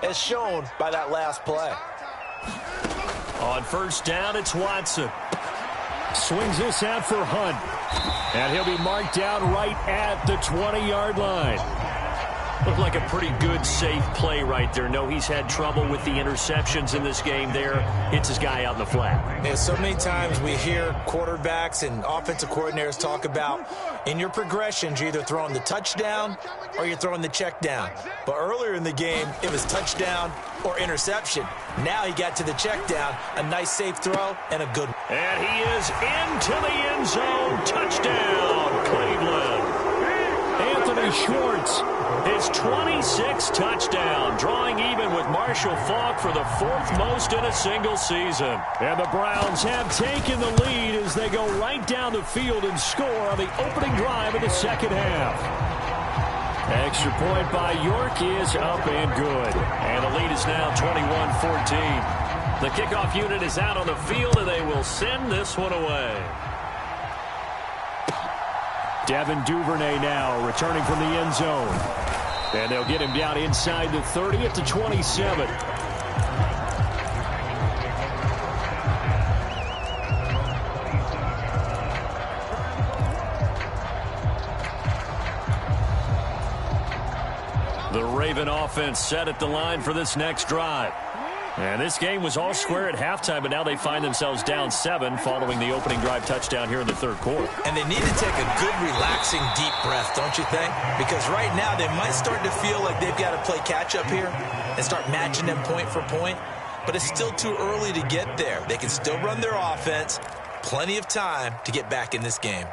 as shown by that last play. On first down, it's Watson. Swings this out for Hunt. And he'll be marked down right at the 20-yard line. Looked like a pretty good, safe play right there. No, he's had trouble with the interceptions in this game there. Hits his guy out in the flat. Yeah, so many times we hear quarterbacks and offensive coordinators talk about in your progressions, you're either throwing the touchdown or you're throwing the check down. But earlier in the game, it was touchdown or interception. Now he got to the check down, a nice safe throw, and a good one. And he is into the end zone. Touchdown, Cleveland. Anthony Schwartz, his 26th touchdown, drawing even with Marshall Faulk for the fourth most in a single season. And the Browns have taken the lead as they go right down the field and score on the opening drive of the second half. Extra point by York is up and good. And the lead is now 21-14. The kickoff unit is out on the field, and they will send this one away. Devin Duvernay now returning from the end zone. And they'll get him down inside the 30 at the 27. The Raven offense set at the line for this next drive. And this game was all square at halftime, but now they find themselves down 7 following the opening drive touchdown here in the third quarter. And they need to take a good, relaxing, deep breath, don't you think? Because right now they might start to feel like they've got to play catch-up here and start matching them point for point. But it's still too early to get there. They can still run their offense. Plenty of time to get back in this game.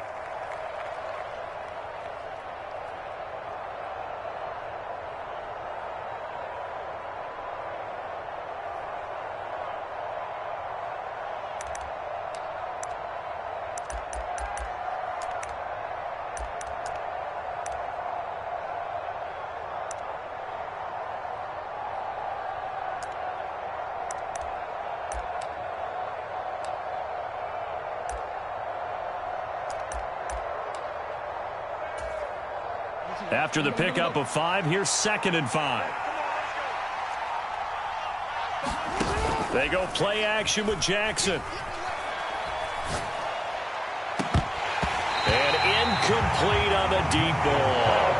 After the pickup of 5, here's 2nd and 5. They go play action with Jackson. And incomplete on the deep ball.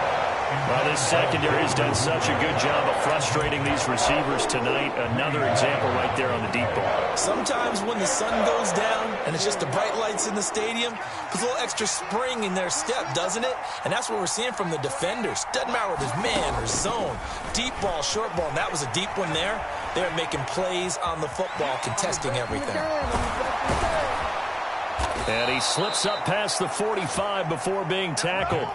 Well, this secondary has done such a good job of frustrating these receivers tonight. Another example right there on the deep ball. Sometimes when the sun goes down and it's just the bright lights in the stadium, puts a little extra spring in their step, doesn't it? And that's what we're seeing from the defenders. Doesn't matter whether it's man or zone, deep ball, short ball, and that was a deep one there. They're making plays on the football, contesting everything. And he slips up past the 45 before being tackled.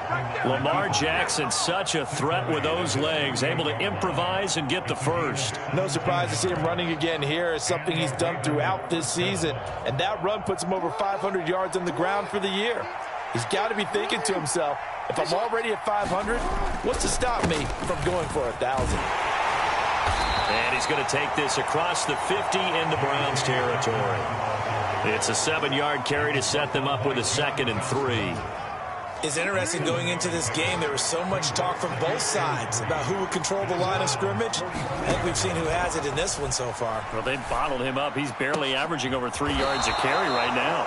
Lamar Jackson, such a threat with those legs, able to improvise and get the first. No surprise to see him running again here. It's something he's done throughout this season. And that run puts him over 500 yards on the ground for the year. He's got to be thinking to himself, if I'm already at 500, what's to stop me from going for 1,000? And he's going to take this across the 50 into Browns territory. It's a 7-yard carry to set them up with a 2nd and 3. It's interesting going into this game. There was so much talk from both sides about who would control the line of scrimmage. I think we've seen who has it in this one so far. Well, they've bottled him up. He's barely averaging over 3 yards a carry right now.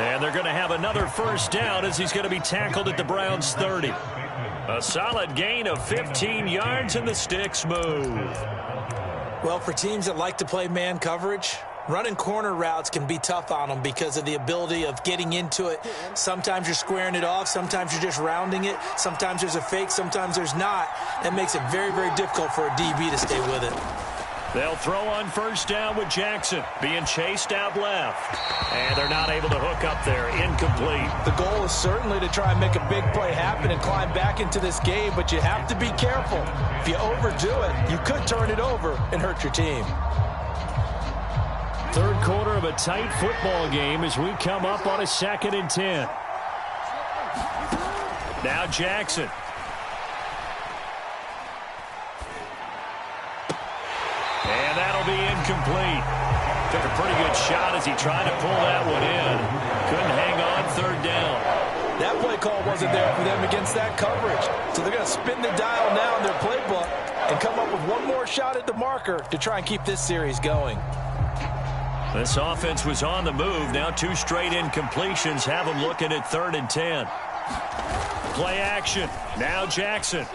And they're going to have another first down as he's going to be tackled at the Browns' 30. A solid gain of 15 yards and the sticks move. Well, for teams that like to play man coverage, running corner routes can be tough on them because of the ability of getting into it. Sometimes you're squaring it off. Sometimes you're just rounding it. Sometimes there's a fake. Sometimes there's not. That makes it very, very difficult for a DB to stay with it. They'll throw on first down with Jackson being chased out left. And they're not able to hook up there. Incomplete. The goal is certainly to try and make a big play happen and climb back into this game, but you have to be careful. If you overdo it, you could turn it over and hurt your team. Third quarter of a tight football game as we come up on a 2nd and 10. Now Jackson. And that'll be incomplete. Took a pretty good shot as he tried to pull that one in. Couldn't hang on 3rd down. That play call wasn't there for them against that coverage. So they're going to spin the dial now in their playbook and come up with one more shot at the marker to try and keep this series going. This offense was on the move. Now 2 straight incompletions have them looking at 3rd and 10. Play action. Now Jackson.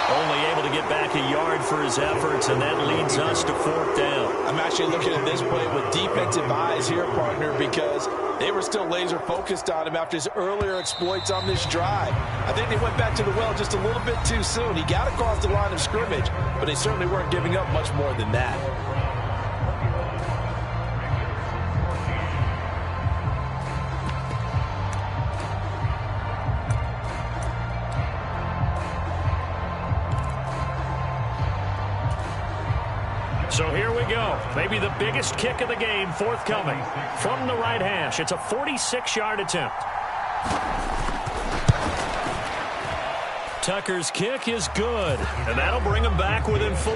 Only able to get back a yard for his efforts, and that leads us to 4th down. I'm actually looking at this play with defensive eyes here, partner, because they were still laser focused on him after his earlier exploits on this drive. I think they went back to the well just a little bit too soon. He got across the line of scrimmage, but they certainly weren't giving up much more than that. So here we go. Maybe the biggest kick of the game forthcoming from the right hash. It's a 46-yard attempt. Tucker's kick is good, and that'll bring him back within 4.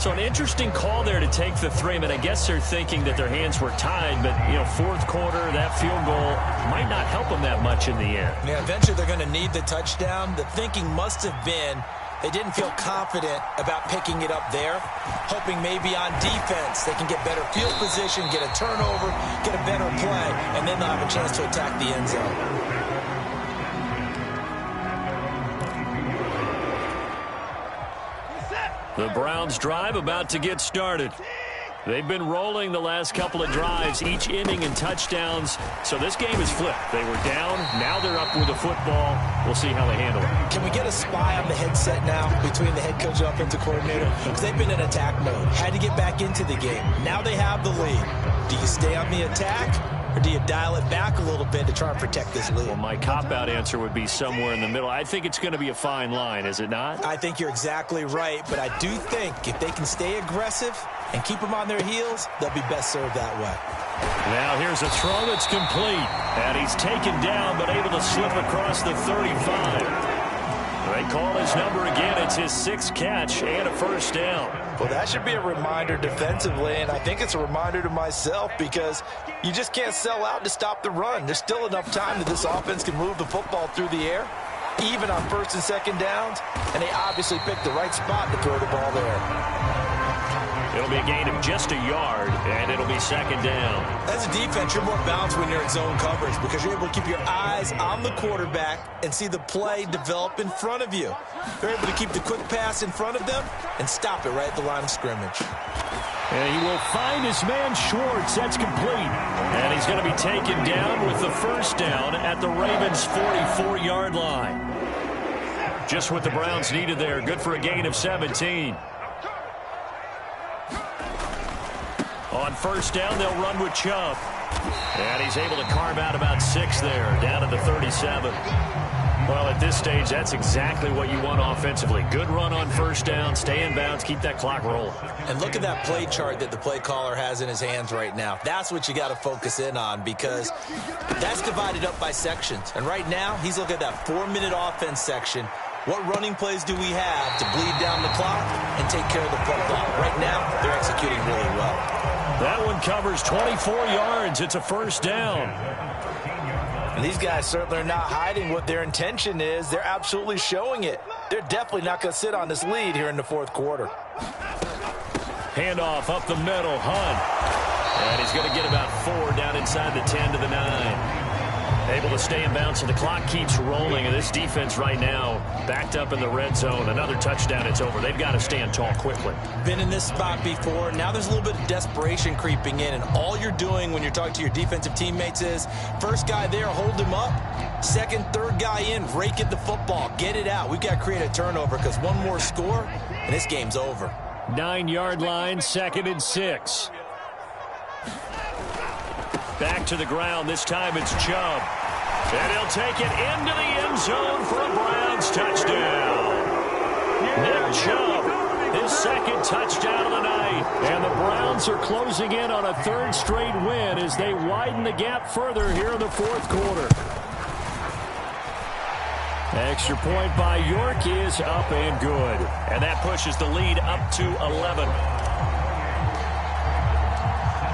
So an interesting call there to take the 3. I mean, I guess they're thinking that their hands were tied, but, you know, 4th quarter, that field goal might not help them that much in the end. Yeah, eventually they're going to need the touchdown. The thinking must have been they didn't feel confident about picking it up there, hoping maybe on defense they can get better field position, get a turnover, get a better play, and then they'll have a chance to attack the end zone. The Browns drive about to get started. They've been rolling the last couple of drives, each inning in touchdowns. So this game is flipped. They were down. Now they're up with the football. We'll see how they handle it. Can we get a spy on the headset now between the head coach and offensive coordinator? Because they've been in attack mode. Had to get back into the game. Now they have the lead. Do you stay on the attack, or do you dial it back a little bit to try and protect this lead? Well, my cop-out answer would be somewhere in the middle. I think it's going to be a fine line, is it not? I think you're exactly right, but I do think if they can stay aggressive and keep them on their heels, they'll be best served that way. Now here's a throw that's complete. And he's taken down, but able to slip across the 35. They call his number again. It's his 6th catch and a 1st down. Well, that should be a reminder defensively, and I think it's a reminder to myself because you just can't sell out to stop the run. There's still enough time that this offense can move the football through the air, even on 1st and 2nd downs, and they obviously picked the right spot to throw the ball there. It'll be a gain of just a yard, and it'll be 2nd down. As a defense, you're more balanced when you're in zone coverage because you're able to keep your eyes on the quarterback and see the play develop in front of you. They're able to keep the quick pass in front of them and stop it right at the line of scrimmage. And he will find his man Schwartz. That's complete. And he's going to be taken down with the 1st down at the Ravens' 44-yard line. Just what the Browns needed there. Good for a gain of 17. On 1st down, they'll run with Chubb. And he's able to carve out about 6 there, down to the 37. Well, at this stage, that's exactly what you want offensively. Good run on 1st down, stay in bounds, keep that clock rolling. And look at that play chart that the play caller has in his hands right now. That's what you got to focus in on because that's divided up by sections. And right now, he's looking at that 4-minute offense section. What running plays do we have to bleed down the clock and take care of the football? Right now, they're executing really well. That one covers 24 yards. It's a 1st down. And these guys certainly are not hiding what their intention is. They're absolutely showing it. They're definitely not going to sit on this lead here in the 4th quarter. Handoff up the middle, Hunt. And he's going to get about 4 down inside the 10 to the 9. Able to stay in bounds, so the clock keeps rolling. And this defense right now backed up in the red zone. Another touchdown, it's over. They've got to stand tall quickly. Been in this spot before. Now there's a little bit of desperation creeping in. And all you're doing when you're talking to your defensive teammates is, first guy there, hold him up. 2nd, 3rd guy in, rake at the football. Get it out. We've got to create a turnover because one more score, and this game's over. 9-yard line, 2nd and 6. Back to the ground. This time it's Chubb. And he'll take it into the end zone for a Browns touchdown. Nick Chubb, his 2nd touchdown of the night. And the Browns are closing in on a 3rd straight win as they widen the gap further here in the 4th quarter. Extra point by York is up and good. And that pushes the lead up to 11.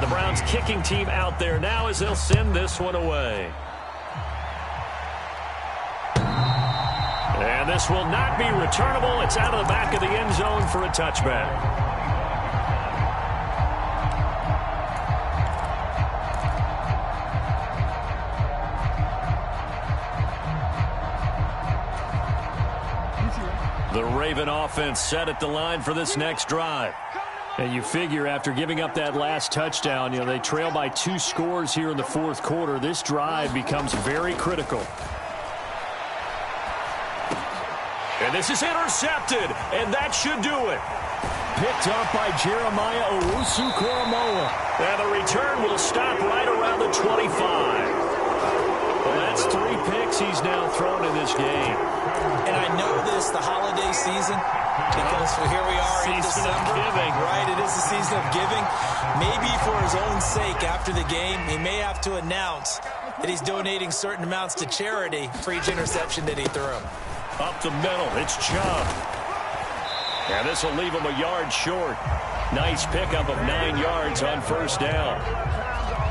The Browns kicking team out there now as they'll send this one away. And this will not be returnable. It's out of the back of the end zone for a touchback. The Raven offense set at the line for this next drive. And you figure after giving up that last touchdown, they trail by 2 scores here in the fourth quarter. This drive becomes very critical. And this is intercepted, and that should do it. Picked up by Jeremiah Owusu-Koramoah. And the return will stop right around the 25. Well, that's 3 picks he's now thrown in this game. And I know this, the holiday season, because here we are in December. Right, it is the season of giving. Maybe for his own sake after the game, he may have to announce that he's donating certain amounts to charity for each interception that he threw. Up the middle, it's Chubb. And this will leave him a yard short. Nice pickup of 9 yards on first down.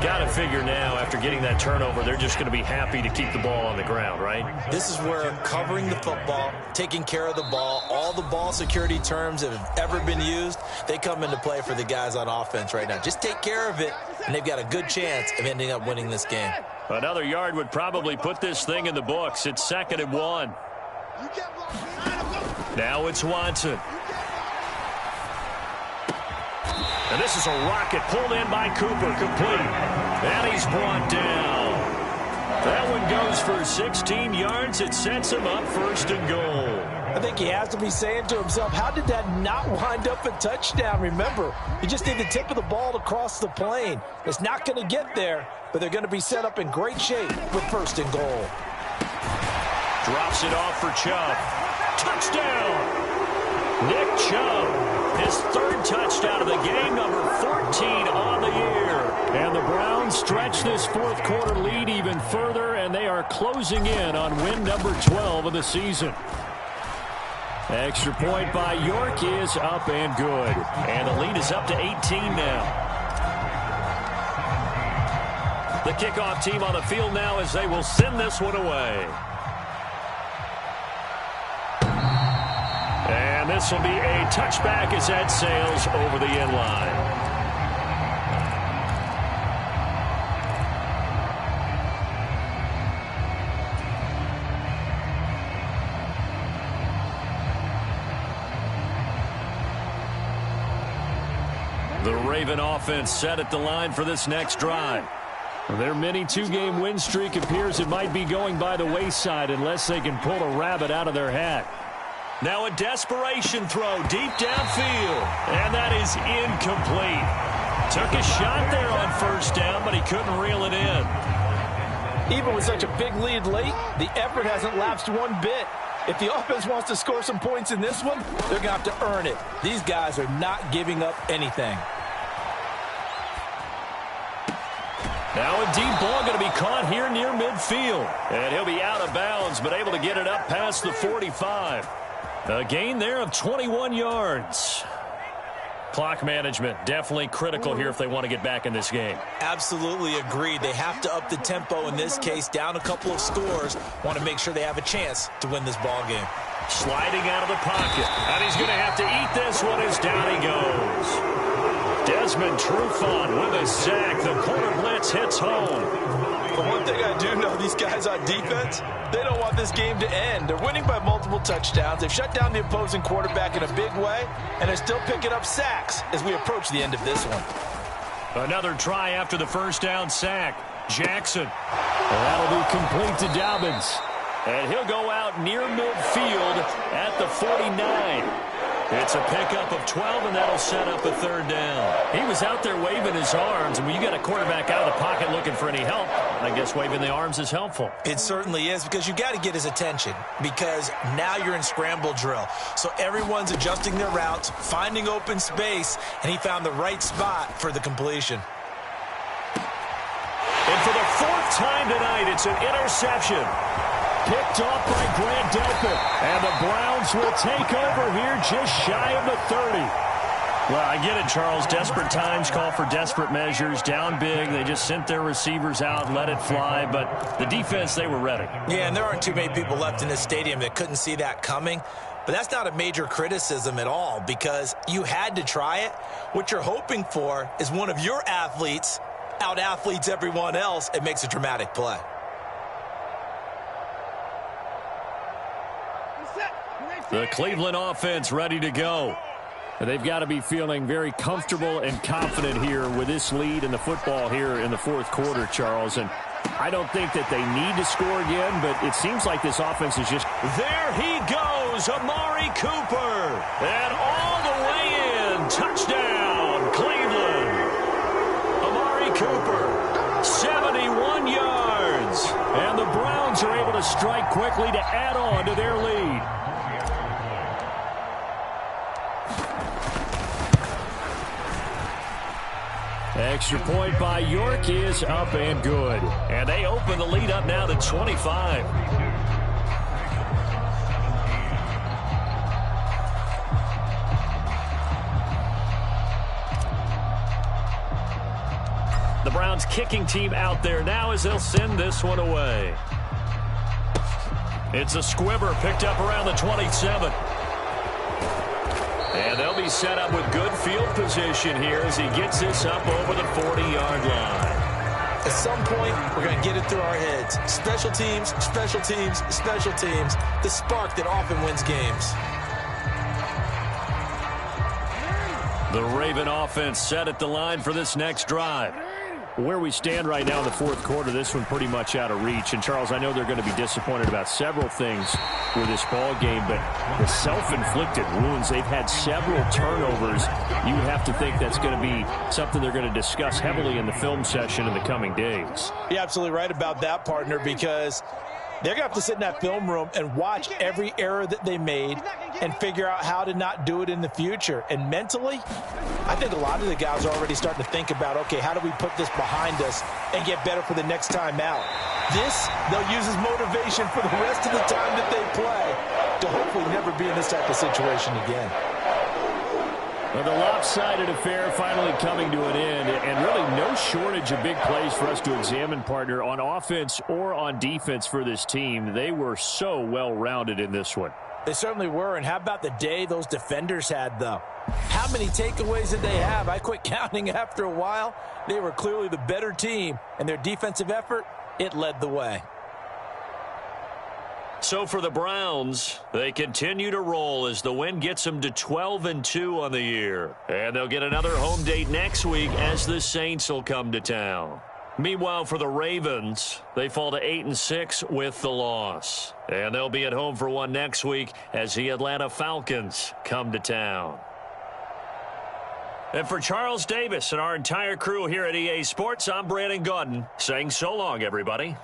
Got to figure now, after getting that turnover, they're just going to be happy to keep the ball on the ground, right? This is where covering the football, taking care of the ball, all the ball security terms that have ever been used, they come into play for the guys on offense right now. Just take care of it, and they've got a good chance of ending up winning this game. Another yard would probably put this thing in the books. It's 2nd and 1. Now it's Watson. And this is a rocket pulled in by Cooper, complete. And he's brought down. That one goes for 16 yards. It sets him up 1st and goal. I think he has to be saying to himself, how did that not wind up a touchdown? Remember, you just need the tip of the ball to cross the plane. It's not going to get there, but they're going to be set up in great shape with 1st and goal. Drops it off for Chubb. Touchdown! Nick Chubb, his 3rd touchdown of the game, number 14 on the year. And the Browns stretch this fourth quarter lead even further, and they are closing in on win number 12 of the season. Extra point by York is up and good. And the lead is up to 18 now. The kickoff team on the field now as they will send this one away. And this will be a touchback as that sails over the end line. The Raven offense set at the line for this next drive. Their mini 2-game win streak appears it might be going by the wayside unless they can pull a rabbit out of their hat. Now a desperation throw deep downfield. And that is incomplete. Took a shot there on 1st down, but he couldn't reel it in. Even with such a big lead late, the effort hasn't lapsed one bit. If the offense wants to score some points in this one, they're going to have to earn it. These guys are not giving up anything. Now a deep ball going to be caught here near midfield. And he'll be out of bounds, but able to get it up past the 45. A gain there of 21 yards. Clock management definitely critical here if they want to get back in this game. Absolutely agreed. They have to up the tempo in this case, down a couple of scores. Want to make sure they have a chance to win this ball game. Sliding out of the pocket. And he's going to have to eat this one as down he goes. Desmond Trufant with a sack. The corner blitz hits home. But one thing I do know, these guys on defense, they don't want this game to end. They're winning by multiple touchdowns. They've shut down the opposing quarterback in a big way, and they're still picking up sacks as we approach the end of this one. Another try after the 1st down sack. Jackson. That'll be complete to Dobbins. And he'll go out near midfield at the 49. It's a pickup of 12, and that'll set up a 3rd down. He was out there waving his arms, and when you got a quarterback out of the pocket looking for any help, I guess waving the arms is helpful. It certainly is, because you got to get his attention, because now you're in scramble drill. So everyone's adjusting their routes, finding open space, and he found the right spot for the completion. And for the 4th time tonight, it's an interception. Picked off by Grant Delpit. And the Browns will take over here just shy of the 30. Well, I get it, Charles. Desperate times call for desperate measures. Down big, they just sent their receivers out, let it fly. But the defense, they were ready. Yeah, and there aren't too many people left in this stadium that couldn't see that coming. But that's not a major criticism at all because you had to try it. What you're hoping for is one of your athletes out-athletes everyone else and makes a dramatic play. The Cleveland offense ready to go. They've got to be feeling very comfortable and confident here with this lead in the football here in the fourth quarter, Charles. And I don't think that they need to score again, but it seems like this offense is just... There he goes, Amari Cooper. And all the way in. Touchdown, Cleveland. Amari Cooper, 71 yards. And the Browns are able to strike quickly to add on to their lead. Extra point by York is up and good. And they open the lead up now to 25. The Browns kicking team out there now as they'll send this one away. It's a squibber picked up around the 27. And they'll be set up with good field position here as he gets this up over the 40-yard line. At some point, we're going to get it through our heads. Special teams, special teams, special teams. The spark that often wins games. The Raven offense set at the line for this next drive. Where we stand right now in the fourth quarter, this one pretty much out of reach. And, Charles, I know they're going to be disappointed about several things with this ball game, but the self-inflicted wounds, they've had several turnovers. You would have to think that's going to be something they're going to discuss heavily in the film session in the coming days. You're absolutely right about that, partner, because they're going to have to sit in that film room and watch every error that they made and figure out how to not do it in the future. And mentally, I think a lot of the guys are already starting to think about, okay, how do we put this behind us and get better for the next time out? This, they'll use as motivation for the rest of the time that they play to hopefully never be in this type of situation again. Well, the lopsided affair finally coming to an end, and really no shortage of big plays for us to examine, partner, on offense or on defense for this team. They were so well-rounded in this one. They certainly were, and how about the day those defenders had, though? How many takeaways did they have? I quit counting after a while. They were clearly the better team, and their defensive effort, it led the way. So for the Browns, they continue to roll as the win gets them to 12-2 on the year. And they'll get another home date next week as the Saints will come to town. Meanwhile, for the Ravens, they fall to 8-6 with the loss. And they'll be at home for one next week as the Atlanta Falcons come to town. And for Charles Davis and our entire crew here at EA Sports, I'm Brandon Gaudin saying so long, everybody.